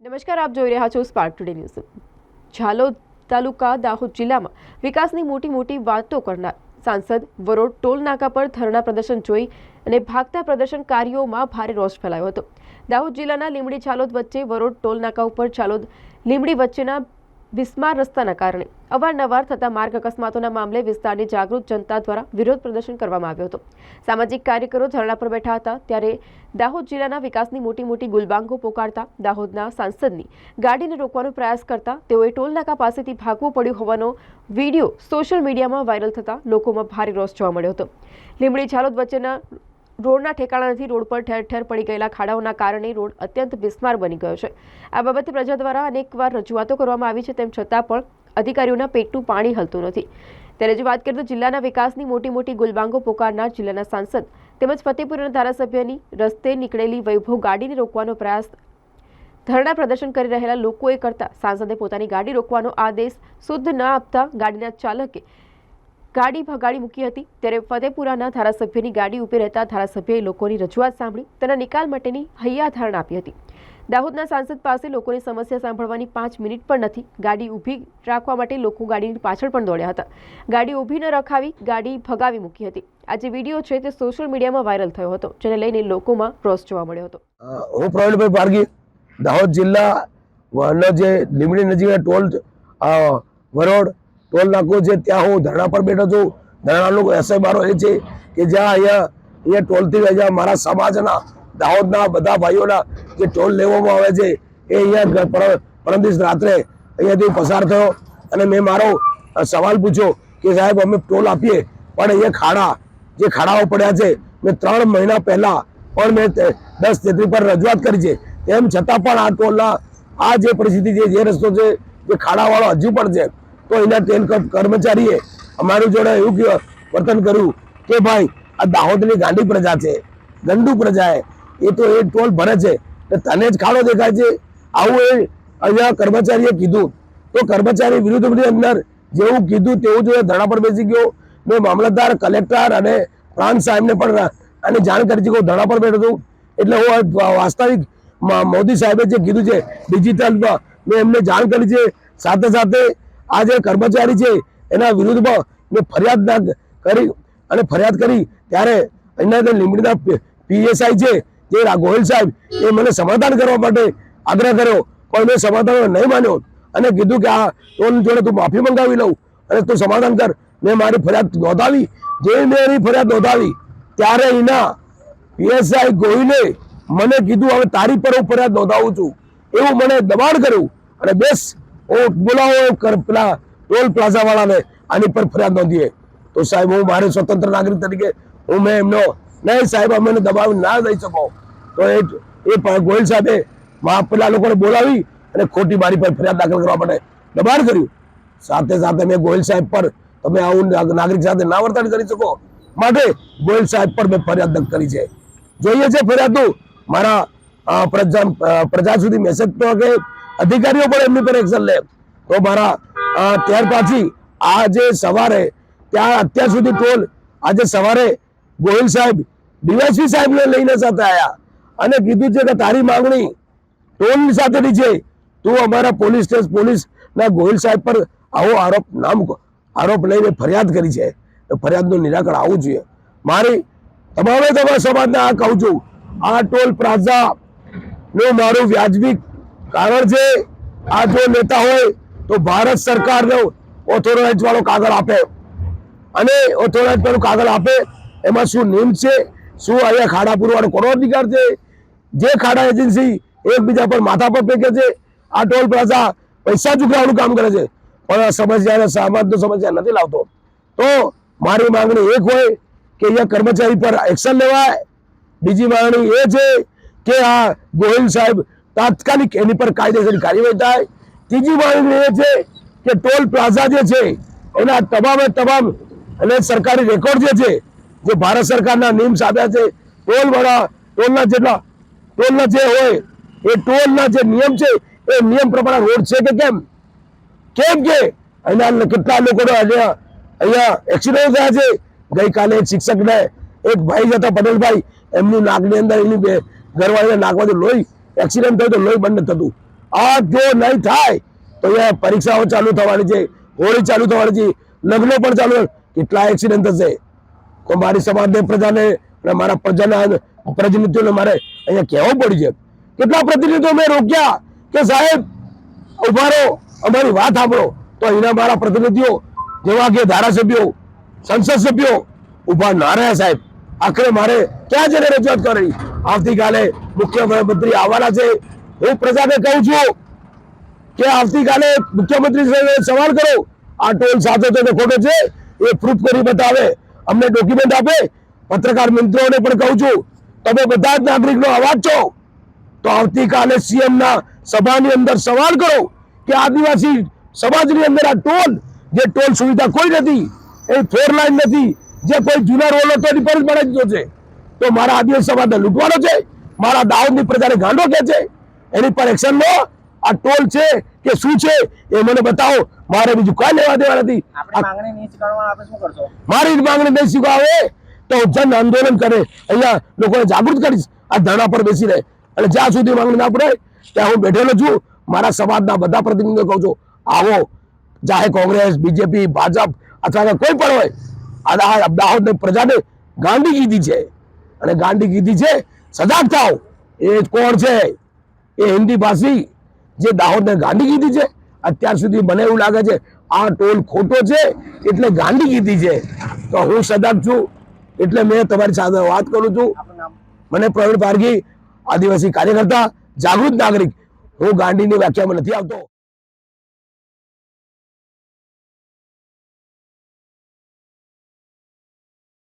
નમસ્કાર, આપ જોઈ રહ્યા છો સ્પાર્ક ટુડે ન્યૂઝ। ઝાલોદ તાલુકા દાહોદ જિલ્લામાં વિકાસની મોટી વાતો કરનાર સાંસદ વરોડ ટોલ નાકા પર ધરણા પ્રદર્શન જોઈ અને ભાગતા પ્રદર્શનકારીઓમાં ભારે રોષ ફેલાયો હતો। દાહોદ જિલ્લાના લીંબડી ઝાલોદ વચ્ચે વરોડ ટોલ નાકા ઉપર ઝાલોદ લીંબડી વચ્ચેના બિસ્માર રસ્તાના કારણે અવારનવાર થતા માર્ગ અકસ્માતોના મામલે વિસ્તારની જાગૃત જનતા દ્વારા વિરોધ પ્રદર્શન કરવામાં આવ્યો હતો। સામાજિક કાર્યકરો ધરણા પર બેઠા હતા ત્યારે દાહોદ જિલ્લાના વિકાસની મોટી ગુલબાંગો પોકારતા દાહોદના સાંસદની ગાડીને રોકવાનો પ્રયાસ કરતા તેઓએ ટોલ નાકા પાસેથી ભાગવું પડ્યું હોવાનો વિડીયો સોશિયલ મીડિયામાં વાયરલ થતા લોકોમાં ભારે રોષ જોવા મળ્યો હતો। લીંબડી ઝાલોદ વચ્ચેના રોડના ઠેકાણા નથી। રોડ પર ઠેર પડી ગયેલા ખાડાઓના કારણે રોડ અત્યંત બિસ્માર બની ગયો છે। આ બાબતે પ્રજા દ્વારા અનેકવાર રજૂઆતો કરવામાં આવી છે, તેમ છતાં પણ અધિકારીઓના પેટનું પાણી હલતું નથી। ત્યારે જો વાત કરીએ તો જિલ્લાના વિકાસની મોટી ગુલબાંગો પોકારનાર જિલ્લાના સાંસદ તેમજ ફતેપુરના ધારાસભ્યની રસ્તે નીકળેલી વૈભવ ગાડીને રોકવાનો પ્રયાસ ધરણા પ્રદર્શન કરી રહેલા લોકોએ કરતા સાંસદે પોતાની ગાડી રોકવાનો આદેશ શુદ્ધ ન આપતા ગાડીના ચાલકે ગાડી ભગાડી મૂકી હતી। ત્યારે ફતેપુરાના ધારાસભ્યની ગાડી ઊભી રહેતા ધારાસભ્યએ લોકોની રજૂઆત સાંભળી તેના નિકાલ માટેની હૈયાધારણા આપી હતી। દાહોદના સાંસદ પાસે લોકોની સમસ્યા સાંભળવાની 5 મિનિટ પણ નથી। ગાડી ઊભી રાખવા માટે લોકો ગાડીની પાછળ પણ દોડ્યા હતા। ગાડી ઊભી ન રખાવી ગાડી ભગાવી મૂકી હતી। આ જે વિડીયો છે તે સોશિયલ મીડિયામાં વાયરલ થયો હતો, જેને લઈને લોકોમાં રોષ જોવા મળ્યો હતો। હું પ્રવીણભાઈ પારગી, દાહોદ જિલ્લાનો જે લીંબડી નજીક ટોલ વરોડ ટોલ નાકો છે ત્યાં હું ધરણા પર બેઠો છું। ધરણાનો એસઆઈ મારો એ છે કે જ્યાં અહીંયા ટોલથી અહીંયા મારા સમાજના દાહોદના બધા ભાઈઓના જે ટોલ લેવામાં આવે છે એ અહીંયા પરમ દિવસ રાત્રે અહીંયાથી પસાર થયો અને મેં મારો સવાલ પૂછ્યો કે સાહેબ અમે ટોલ આપીએ પણ અહીંયા જે ખાડાઓ પડ્યા છે મેં 3 મહિના પહેલા પણ મેં 10-33 પર રજૂઆત કરી છે, તેમ છતાં પણ આ ટોલના આ જે પરિસ્થિતિ છે, જે રસ્તો છે જે ખાડાવાળો હજુ પણ છે, તો એના ટ્રેન કર્મચારીએ અમારી જોડે એવું વર્તન કર્યું કે ભાઈ આ દાહોદની ગાંડી પ્રજા છે, ગંડુ પ્રજા એ તો એ ટોલ ભરે છે, તને જ ખાડો દેખાય છે, આવું એ અહીંયા કર્મચારીએ કીધું। તો કર્મચારી વિરુદ્ધની અંદર જેવું કીધું તેવું જો ધરણા પર બેસી ગયો। મેં મામલતદાર, કલેક્ટર અને પ્રાંત સાહેબને પણ આની જાણ કરી છે કે હું ધરણા પર બેઠો છું। એટલે હું વાસ્તવિક મોદી સાહેબે જે કીધું છે ડિજિટલમાં મેં એમને જાણ કરી છે। સાથે સાથે આ જે કર્મચારી છે એના વિરુદ્ધમાં મેં ફરિયાદ કરી ત્યારે અહીંના લીંબડીના પીએસઆઈ છે જે ગોહિલ સાહેબ એ મને સમાધાન કરવા માટે આગ્રહ કર્યો, પણ મેં સમાધાન નહીં માન્યો અને કીધું કે આ ટોલ જોડે તું માફી મંગાવી લઉં અને તું સમાધાન કર। મેં મારી ફરિયાદ નોંધાવી। જે મેં એની ફરિયાદ નોંધાવી ત્યારે એના પીએસઆઈ ગોહિલે મને કીધું હવે તારી પર હું ફરિયાદ નોંધાવું છું, એવું મને દબાણ કર્યું અને બેસ બોલાવો પેલા ટોલ પ્લાઝા વાળાને આની પર ફરિયાદ નોંધીએ। તો સાહેબ હું મારે સ્વતંત્ર નાગરિક તરીકે મેં એમનો નહીં સાહેબ અમે દબાવી ના દઈ શકો, તો એ ગોહિલ સાહેબે પેલા લોકોને બોલાવી અને ખોટી મારી પર ફરિયાદ દાખલ કરવા માટે દબાણ કર્યું। સાથે મેં ગોહિલ સાહેબ પર તમે આવું નાગરિક સાથે ના વર્તન કરી શકો માટે ગોહિલ સાહેબ પર મેં ફરિયાદ કરી છે। જોઈએ છે ફરિયાદનું મારા પ્રજા સુધી મેસેજ તો કે અધિકારીઓ પણ એમની પર એક્શન લે। તો મારા ત્યાર પછી આજે સવારે ત્યાં અત્યાર સુધી ટોલ આજે સવારે ગોહિલ સાહેબ ડીવાયસપી સાહેબને લઈને સાથે આવ્યા અને કીધું છે કે તારી માંગણી ટોલની સાથેની છે, તું અમારા પોલીસના ગોહિલ સાહેબ પર આવો આરોપ લઈને ફરિયાદ કરી છે, તો ફરિયાદનું નિરાકરણ આવવું જોઈએ। મારી તમારા સમાજને આ કહું છું, આ ટોલ પ્લાઝાનું મારું વ્યાજબી કારણ છે। આ જો લેતા હોય તો ભારત સરકારનો ઓથોરાઇઝ વાળો કાગળ આપે અને ઓથોરાઇઝ વાળો કાગળ આપે એમાં શું નિયમ છે, શું અહીંયા ખાડા પૂરવાનો કોનો અધિકાર છે। જે ખાડા એજન્સી એકબીજા પર માથા પર ફેંકે છે, આ ટોલ પ્લાઝા પૈસા ચૂકવવાનું કામ કરે છે, પણ સમાજનો સમસ્યા નથી લાવતો। તો મારી માંગણી એક હોય કે અહીંયા કર્મચારી પર એક્શન લેવાય। બીજી માંગણી એ છે કે આ ગોહિલ સાહેબ તાત્કાલિક એની પર કાયદેસરની કાર્યવાહી થાય। ત્રીજી માંગણી એ છે કે ટોલ પ્લાઝા જે છે એના તમામ અને સરકારી રેકોર્ડ જે ભારત સરકારના નિયમ સાધ્યા છે, ટોલના જે હોય એ ટોલના જે નિયમ છે એ નિયમ પ્રમાણે રોડ છે કે કેમ કે અહીંયા કેટલા લોકોને અહીંયા એક્સિડન્ટ થયા છે। ગઈકાલે એક શિક્ષકને એક ભાઈ હતા પટેલભાઈ, એમની નાકની અંદર એની ઘરવાળીને નાકમાંથી લોહી એક્સિડન્ટ થયું તો લોહી બંધ થતું, આ જો નહીં થાય તો અહીંયા પરીક્ષાઓ ચાલુ થવાની છે, હોળી ચાલુ થવાની છે, લગ્નો પણ ચાલુ, કેટલા એક્સિડન્ટ થશે. તો મારી સમાજને પ્રજાને અને મારા પ્રજાના પ્રતિનિધિઓને મારે અહીંયા કહેવું પડી છે. કેટલા પ્રતિનિધિઓ મેં રોક્યા કે સાહેબ ઉભા રહો, અમારી વાત સાંભળો. તો અહીંના મારા પ્રતિનિધિઓ જેવા કે ધારાસભ્યો, સંસદ સભ્યો ઉભા ના રહ્યા સાહેબ. આખરે મારે ક્યાં જઈને રજૂઆત કરી? આવતીકાલે મુખ્યમંત્રી આવવાના છે. હું પ્રજાને કહું છું કે આવતીકાલે મુખ્યમંત્રી સવાલ કરો, આ ટોલ સાચો છે કે ખોટો છે એ પ્રૂફ કરી બતાવે, અમને ડોક્યુમેન્ટ આપે. પત્રકાર મિત્રોને પણ કહું છું, તમે બધા જ નાગરિકનો અવાજ છો, તો આવતીકાલે સીએમ ના સભાની અંદર સવાલ કરો કે આદિવાસી સમાજની અંદર આ ટોલ, જે ટોલ સુવિધા કોઈ નથી, એ 4 લાઈન નથી, જે કોઈ જૂના રોલ હતો એની પર જ બનાવી દીધો છે. તો મારા આદિવાસી સમાજને લૂંટવાનો છે, મારા દાહોદની પ્રજાને ગાંડો કે છે, એની પર એક્શન લો. આ ટોલ છે કે શું છે એ મને બતાવો, મારે બીજું કઈ લેવા દેવા નથી. મારી જ માંગણી નહીં સ્વીકારે તો જન આંદોલન કરે, અહીંયા લોકોને જાગૃત કરીશ. આ ધરણા પર બેસી રહે અને જ્યાં સુધી માંગણી ના પડે ત્યાં હું બેઠેલો છું. મારા સમાજના બધા પ્રતિનિધિઓ કહું છું, આવો, ચાહે કોંગ્રેસ, બીજેપી, ભાજપ અથવા કોઈ પણ હોય, આ દાહોદની પ્રજાને ગાંડી કીધી છે અને ગાંડી કીધી છે, સજાગ થાવ. એ કોણ છે? એ હિન્દી ભાષી જે દાહોદને ગાંડી કીધી છે. અત્યાર સુધી મને એવું લાગે છે આ ટોલ ખોટો છે એટલે ગાંડી કીધી છે. તો હું સજાગ છું એટલે મેં તમારી સાથે વાત કરું છું. મને પ્રવીણ પારગી, આદિવાસી કાર્યકર્તા, જાગૃત નાગરિક. હું ગાંડીની વ્યાખ્યામાં નથી આવતો.